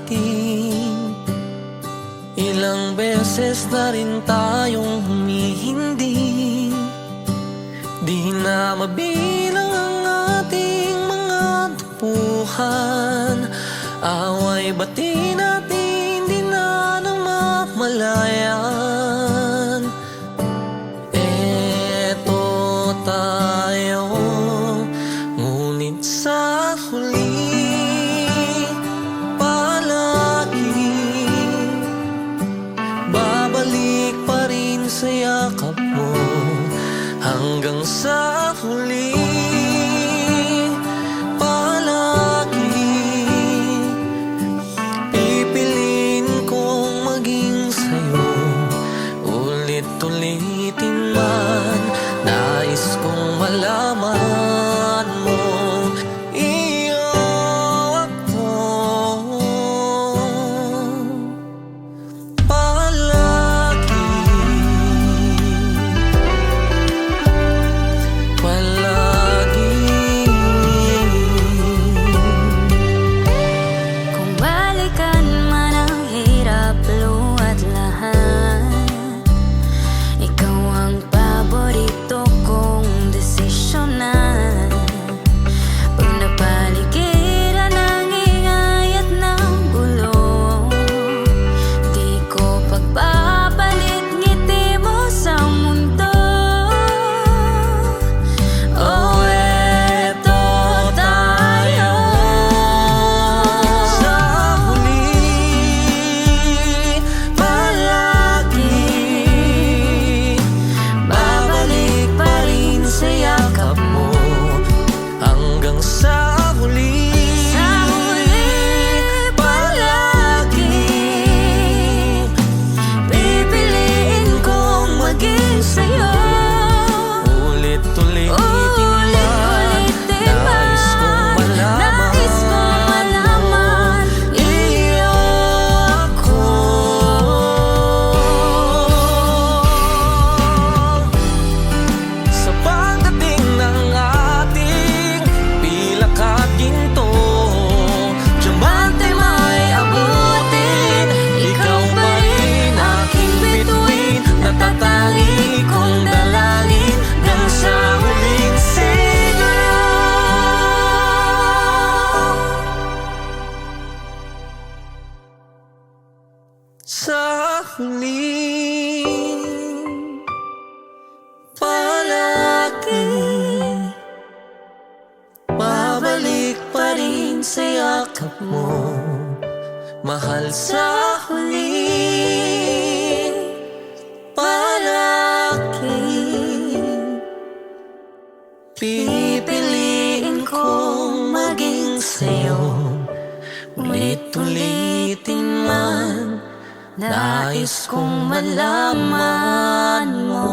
ulitin. Ilang beses na rin tayong humihindi, di na mabilang ang ating mga tupuhan. Away bati natin, di na namamalayan. Eto tayo, ngunit sa huli palagi babalik pa rin sa yakap mo. Hanggang sa huli palagi pipiliin kong maging sa'yo. Ulit-ulitin man, nais kong malaman mo, iyo ako. Palagi, palagi. Kung balikan man ang hirap, luwa't lahat, ikaw ang paborito kong desisyonan. Pag napaligiran ng ingay at ng gulo, di ko pagbabalit ngiti mo sa mundo. Oh, eto tayo, Sa huli palagi babalik pa rin sa yakap mo. Hanggang sa huli, sa huli palagi pipiliin kong maging sa'yo. ulit-ulitin man, Ulit-ulitin nais kong nais kong malaman, iyo ako. Sa pagdating ng ating pilak at ginto, diamante may abutin, ikaw pa rin aking bituin. Natatangi kong dalangin hanggang sa huling sigaw. Sa huli palagi babalik pa rin sa yakap mo. Mahal, sa huli palagi pipiliin kong maging sa'yo. Ulit-ulitin man, nais kong malaman mo,